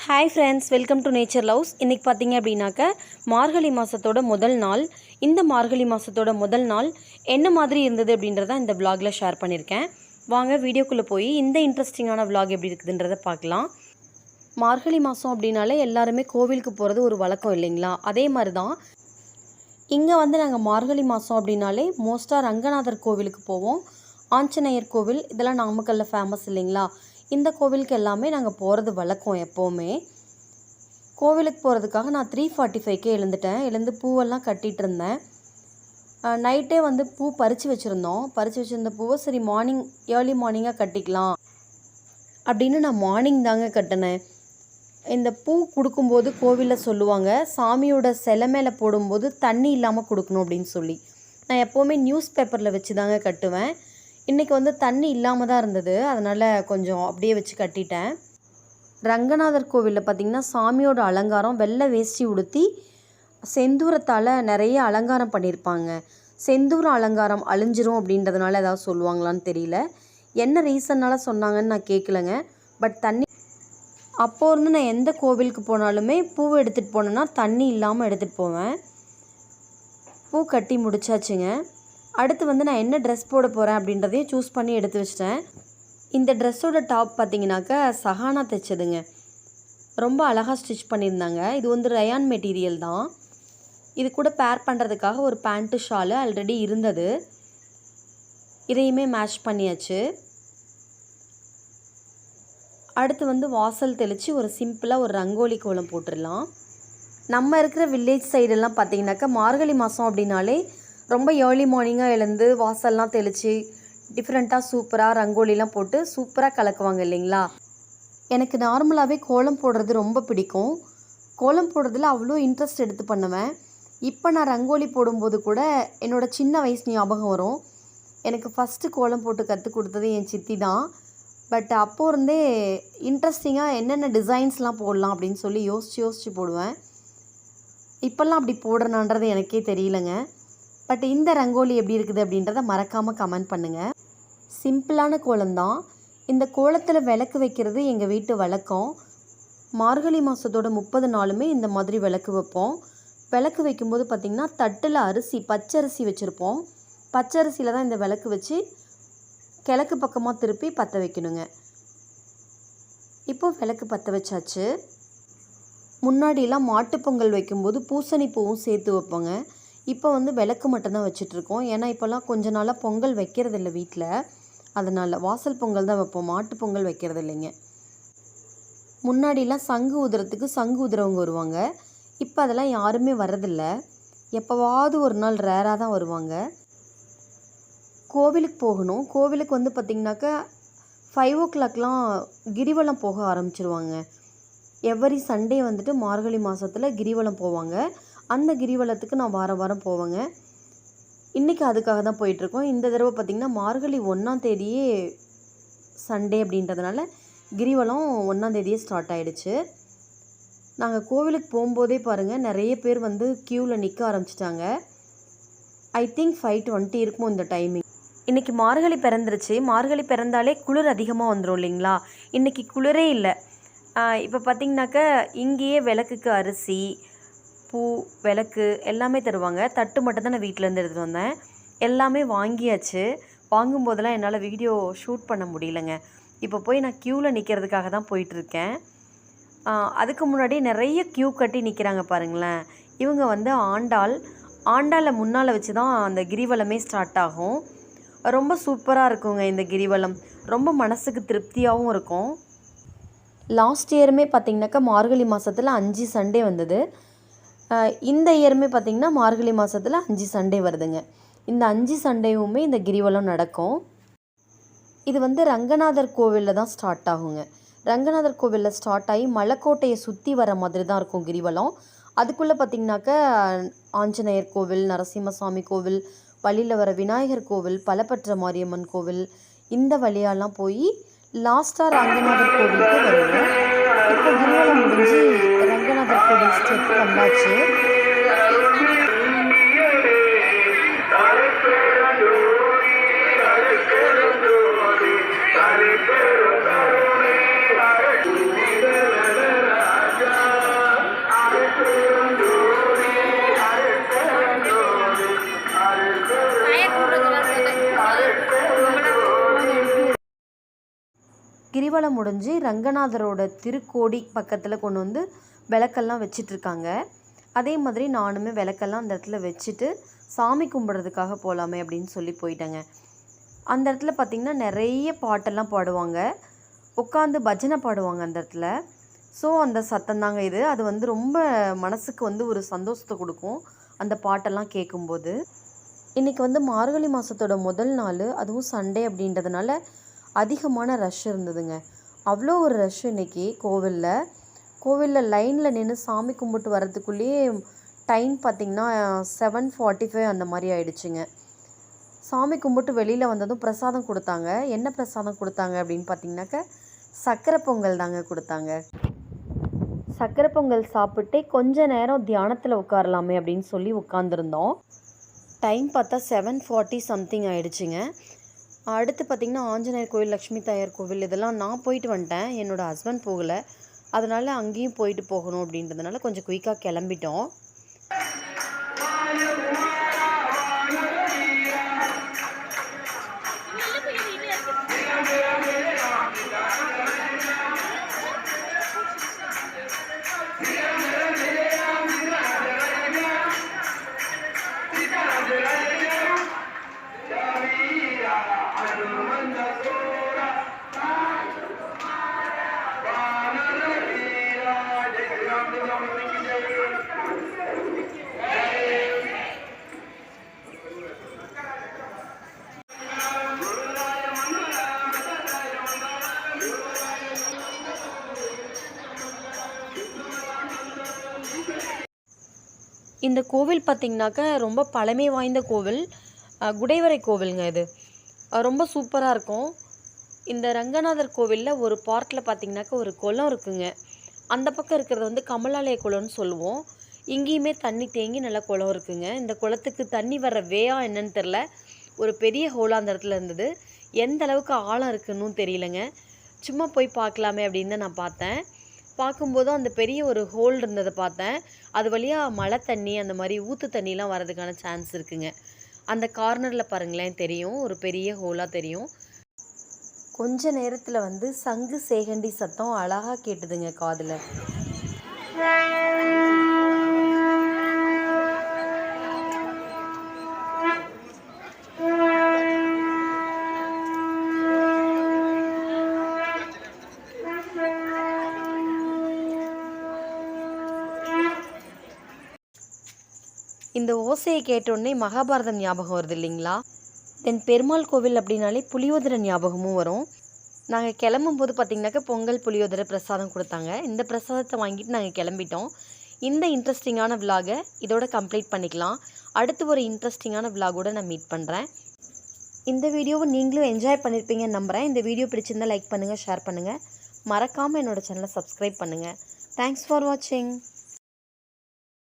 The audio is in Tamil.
Hi friends, welcome to nature loves. இன்றைக்கி பார்த்தீங்க அப்படின்னாக்க மார்கழி மாதத்தோட முதல் நாள். இந்த மார்கழி மாதத்தோட முதல் நாள் என்ன மாதிரி இருந்தது அப்படின்றத இந்த விலாகில் ஷேர் பண்ணியிருக்கேன். வாங்க வீடியோக்குள்ளே போய் இந்த இன்ட்ரெஸ்டிங்கான விலாக் எப்படி இருக்குதுன்றதை பார்க்கலாம். மார்கழி மாதம் அப்படின்னாலே எல்லாருமே கோவிலுக்கு போகிறது ஒரு வழக்கம் இல்லைங்களா? அதே மாதிரி தான் இங்கே நாங்கள் மார்கழி மாதம் அப்படின்னாலே மோஸ்ட்டாக ரங்கநாதர் கோவிலுக்கு போவோம். ஆஞ்சநேயர் கோவில் இதெல்லாம் நாமக்கல்ல ஃபேமஸ் இல்லைங்களா? இந்த கோவிலுக்கு எல்லாமே நாங்கள் போகிறது வழக்கம். எப்போவுமே கோவிலுக்கு போகிறதுக்காக நான் 3:45க்கே எழுந்து பூவெல்லாம் கட்டிகிட்டு இருந்தேன். நைட்டே பூ பறித்து வச்சுருந்த பூவை சரி ஏர்லி மார்னிங்காக கட்டிக்கலாம் அப்படின்னு நான் மார்னிங் தாங்க கட்டினேன். இந்த பூ கொடுக்கும்போது கோவிலில் சொல்லுவாங்க, சாமியோட சிலை மேலே போடும்போது தண்ணி இல்லாமல் கொடுக்கணும் அப்படின்னு சொல்லி. நான் எப்போவுமே நியூஸ் பேப்பரில் வச்சு தாங்க கட்டுவேன். இன்றைக்கி தண்ணி இல்லாமல் தான் இருந்தது, அதனால் கொஞ்சம் அப்படியே வச்சு கட்டிட்டேன். ரங்கநாதர் கோவிலில் பார்த்திங்கன்னா சாமியோட அலங்காரம் வெள்ளை வேஷ்டி உடுத்தி செந்தூரத்தால் நிறைய அலங்காரம் பண்ணியிருப்பாங்க. செந்தூர அலங்காரம் அழிஞ்சிரும் அப்படின்றதுனால ஏதாவது சொல்லுவாங்களான்னு தெரியல. என்ன ரீசன்னால் சொன்னாங்கன்னு நான் கேட்கலங்க. பட் தண்ணி அப்போது நான் எந்த கோவிலுக்கு போனாலுமே பூவை எடுத்துகிட்டு போனேன்னா தண்ணி இல்லாமல் எடுத்துகிட்டு போவேன். பூ கட்டி முடிச்சாச்சுங்க. அடுத்து நான் என்ன ட்ரெஸ் போட போகிறேன் அப்படின்றதையும் சூஸ் பண்ணி எடுத்து வச்சிட்டேன். இந்த ட்ரெஸ்ஸோட டாப் பார்த்திங்கனாக்கா சஹானா தைச்சதுங்க. ரொம்ப அழகாக ஸ்டிச் பண்ணியிருந்தாங்க. இது ரயான் மெட்டீரியல் தான். இது கூட பேர் பண்ணுறதுக்காக ஒரு பேண்ட்டு ஷாலு ஆல்ரெடி இருந்தது, இதையுமே மேட்ச் பண்ணியாச்சு. அடுத்து வாசல் தெளித்து ஒரு சிம்பிளாக ஒரு ரங்கோலி கோலம் போட்டுடலாம். நம்ம இருக்கிற வில்லேஜ் சைடெல்லாம் பார்த்திங்கனாக்கா மார்கழி மாதம் அப்படின்னாலே ரொம்ப ஏர்லி மார்னிங்காக எழுந்து வாசல்லாம் தெளித்து டிஃப்ரெண்ட்டாக சூப்பராக ரங்கோலிலாம் போட்டு சூப்பராக கலக்குவாங்க இல்லைங்களா? எனக்கு நார்மலாகவே கோலம் போடுறது ரொம்ப பிடிக்கும். கோலம் போடுறதுல அவ்வளோ இன்ட்ரெஸ்ட் எடுத்து பண்ணுவேன். இப்போ நான் ரங்கோலி போடும்போது கூட என்னோடய சின்ன வயசு ஞாபகம் வரும். எனக்கு ஃபஸ்ட்டு கோலம் போட்டு கற்றுக் கொடுத்தது என் சித்தி தான். பட் அப்போது இருந்தே இன்ட்ரெஸ்டிங்காக என்னென்ன டிசைன்ஸ்லாம் போடலாம் அப்படின்னு சொல்லி யோசித்து போடுவேன். இப்போல்லாம் அப்படி போடுறேனான்றது எனக்கே தெரியலங்க. பட் இந்த ரங்கோலி எப்படி இருக்குது அப்படின்றத மறக்காமல் கமெண்ட் பண்ணுங்கள். சிம்பிளான கோலம்தான். இந்த கோலத்தில் விளக்கு வைக்கிறது எங்கள் வீட்டு வழக்கம். மார்கழி மாதத்தோட 30 நாளுமே இந்த மாதிரி விளக்கு வைப்போம். விளக்கு வைக்கும்போது பார்த்திங்கன்னா தட்டில் பச்சரிசி வச்சுருப்போம். பச்சரிசியில் தான் இந்த விளக்கு வச்சு கிழக்கு பக்கமாக திருப்பி பற்ற வைக்கணுங்க. இப்போது விளக்கு பற்ற வச்சாச்சு. முன்னாடியெல்லாம் மாட்டுப்பொங்கல் வைக்கும்போது பூசணி பூவும் சேர்த்து வைப்போங்க. இப்போ விளக்கு மட்டும்தான் வச்சிட்ருக்கோம். ஏன்னா இப்போல்லாம் கொஞ்ச நாளாக பொங்கல் வைக்கிறது இல்லை வீட்டில், அதனால் வாசல் பொங்கல் தான் வைப்போம், மாட்டு பொங்கல் வைக்கிறது இல்லைங்க. முன்னாடிலாம் சங்கு ஊதுறதுக்கு சங்கு ஊதுறவங்க வருவாங்க. இப்போ அதெல்லாம் யாருமே வர்றதில்ல. எப்போவாவது ஒரு நாள் ரேராக தான் வருவாங்க. கோவிலுக்கு போகணும். கோவிலுக்கு பார்த்திங்கனாக்கா 5 o'clockலாம் கிரிவலம் போக ஆரம்பிச்சிருவாங்க. எவ்ரி சண்டே மார்கழி மாதத்தில் கிரிவலம் போவாங்க. அந்த கிரிவலத்துக்கு நான் வாரம் போவேங்க. இன்றைக்கி அதுக்காக தான் போயிட்டுருக்கோம். இந்த தடவை பார்த்திங்கன்னா மார்கழி 1ஆம் தேதியே சண்டே அப்படின்றதுனால கிரிவலம் 1ஆம் தேதியே ஸ்டார்ட் ஆகிடுச்சு. நாங்கள் கோவிலுக்கு போகும்போதே பாருங்கள் நிறைய பேர் க்யூவில் நிற்க ஆரம்பிச்சிட்டாங்க. ஐ திங்க் 5:20 இருக்குமோ இந்த டைமிங். இன்றைக்கி மார்கழி பிறந்துருச்சு. மார்கழி பிறந்தாலே குளிர் அதிகமாக வந்துடும் இல்லைங்களா? இன்றைக்கி குளிரே இல்லை. இப்போ பார்த்திங்கனாக்கா இங்கேயே விளக்குக்கு அரிசி, பூ, விளக்கு எல்லாமே தருவாங்க. தட்டு மட்டும் தான் நான் வீட்டிலேருந்து எடுத்துகிட்டு வந்தேன். எல்லாமே வாங்கியாச்சு. வாங்கும்போதெல்லாம் என்னால் வீடியோ ஷூட் பண்ண முடியலைங்க. இப்போ போய் நான் க்யூவில் நிற்கிறதுக்காக தான் போயிட்டுருக்கேன். அதுக்கு முன்னாடி நிறைய க்யூ கட்டி நிற்கிறாங்க பாருங்களேன். இவங்க ஆண்டாளை முன்னால் வச்சு தான் அந்த கிரிவலமே ஸ்டார்ட் ஆகும். ரொம்ப சூப்பராக இருக்குங்க இந்த கிரிவலம். ரொம்ப மனசுக்கு திருப்தியாகவும் இருக்கும். லாஸ்ட் இயருமே பார்த்திங்கனாக்கா மார்கழி மாதத்தில் 5 சண்டே வந்தது. இந்த இயருமே பார்த்திங்கன்னா மார்கழி மாதத்தில் 5 சண்டே வருதுங்க. இந்த 5 சண்டேவுமே இந்த கிரிவலம் நடக்கும். இது ரங்கநாதர் கோவிலில் தான் ஸ்டார்ட் ஆகுங்க. ரங்கநாதர் கோவிலில் ஸ்டார்ட் ஆகி மலைக்கோட்டையை சுற்றி வர மாதிரி தான் இருக்கும் கிரிவலம். அதுக்குள்ளே பார்த்திங்கனாக்கா ஆஞ்சநேயர் கோவில், நரசிம்மசாமி கோவில், வழியில் வர விநாயகர் கோவில், பலப்பற்ற மாரியம்மன் கோவில், இந்த வழியாலாம் போய் லாஸ்ட்டாக ரங்கநாதர் கோவிலுக்கு வருவோம். இப்போ கிரிவலம் முடிஞ்சு ரங்கநாதர் கோவில் ஸ்டெப் வந்தாச்சு. கிரிவலம் முடிஞ்சு ரங்கநாதரோட திருக்கோடி பக்கத்தில் கொண்டு வந்து விளக்கெல்லாம் வச்சிட்ருக்காங்க. அதே மாதிரி நானுமே விளக்கெல்லாம் அந்த இடத்துல வச்சுட்டு சாமி கும்பிட்றதுக்காக போகலாமே அப்படின்னு சொல்லி போயிட்டேங்க. அந்த இடத்துல பார்த்திங்கன்னா நிறைய பாட்டெல்லாம் பாடுவாங்க, உட்காந்து பஜனை பாடுவாங்க அந்த இடத்துல. ஸோ அந்த சத்தம் தாங்க இது. அது வந்து ரொம்ப மனசுக்கு வந்து ஒரு சந்தோஷத்தை கொடுக்கும் அந்த பாட்டெல்லாம் கேட்கும்போது. இன்றைக்கி வந்து மார்கழி மாதத்தோட முதல் நாள், அதுவும் சண்டே அப்படின்றதுனால அதிகமான ரஷ் இருந்ததுங்க. அவ்வளோ ஒரு ரஷ் இன்றைக்கி கோவிலில் லைனில் நின்று சாமி கும்பிட்டு வர்றதுக்குள்ளேயே டைம் பார்த்திங்கன்னா 7:45 அந்த மாதிரி ஆயிடுச்சுங்க. சாமி கும்பிட்டு வெளியில் வந்ததும் பிரசாதம் கொடுத்தாங்க. என்ன பிரசாதம் கொடுத்தாங்க அப்படின்னு பார்த்திங்கனாக்கா சக்கரை பொங்கல் தாங்க கொடுத்தாங்க. சக்கரை பொங்கல் சாப்பிட்டு கொஞ்ச நேரம் தியானத்தில் உட்காரலாமே அப்படின்னு சொல்லி உட்காந்துருந்தோம். டைம் பார்த்தா 7:40 சம்திங் ஆகிடுச்சிங்க. அடுத்து பார்த்திங்கன்னா ஆஞ்சநேயர் கோவில், லக்ஷ்மி தாயார் கோவில் இதெல்லாம் நான் போயிட்டு வந்துட்டேன். என்னோடய ஹஸ்பண்ட் போகலை. அதனால் அங்கேயும் போயிட்டு போகணும் அப்படின்றதுனால கொஞ்சம் குயிக்காக கிளம்பிட்டோம். இந்த கோவில் பார்த்திங்கனாக்கா ரொம்ப பழமை வாய்ந்த கோவில், குடைவரை கோவிலுங்க இது. ரொம்ப சூப்பராக இருக்கும். இந்த ரங்கநாதர் கோவிலில் ஒரு பார்ட்டில் பார்த்திங்கனாக்கா ஒரு குளம் இருக்குங்க. அந்த பக்கம் இருக்கிறது வந்து கமலாலய குளம்னு சொல்லுவோம். இங்கேயுமே தண்ணி தேங்கி நல்லா குளம் இருக்குங்க. இந்த குளத்துக்கு தண்ணி வர்ற வேயா என்னன்னு தெரில, ஒரு பெரிய ஹோலாக அந்த இடத்துல இருந்தது. எந்த அளவுக்கு ஆழம் இருக்குன்னு தெரியலங்க. சும்மா போய் பார்க்கலாமே அப்படின்னு தான் நான் பார்த்தேன். பார்க்கும்போதும் அந்த பெரிய ஒரு ஹோல் இருந்ததை பார்த்தேன். அது வழியாக மழை தண்ணி அந்த மாதிரி ஊற்று தண்ணிலாம் வரதுக்கான சான்ஸ் இருக்குங்க. அந்த கார்னரில் பாருங்களேன் தெரியும், ஒரு பெரிய ஹோலாக தெரியும். கொஞ்ச நேரத்தில் வந்து சங்கு சேகண்டி சத்தம் அழகாக கேட்டுதுங்க காதில். இந்த ஓசையை கேட்டோடனே மகாபாரதம் ஞாபகம் வருது இல்லைங்களா? தென் பெருமாள் கோவில் அப்படின்னாலே புளியோதரை ஞாபகமும் வரும். நாங்கள் கிளம்பும்போது பார்த்திங்கனாக்கா பொங்கல் புளியோதரை பிரசாதம் கொடுத்தாங்க. இந்த பிரசாதத்தை வாங்கிட்டு நாங்கள் கிளம்பிட்டோம். இந்த இன்ட்ரெஸ்டிங்கான விலாகை இதோட கம்ப்ளீட் பண்ணிக்கலாம். அடுத்து ஒரு இன்ட்ரெஸ்டிங்கான விலாகோடு நான் மீட் பண்ணுறேன். இந்த வீடியோவை நீங்களும் என்ஜாய் பண்ணியிருப்பீங்கன்னு நம்புகிறேன். இந்த வீடியோ பிடிச்சிருந்தால் லைக் பண்ணுங்கள், ஷேர் பண்ணுங்கள். மறக்காமல் என்னோடய சேனலை சப்ஸ்கிரைப் பண்ணுங்கள். தேங்க்ஸ் ஃபார் வாட்சிங்.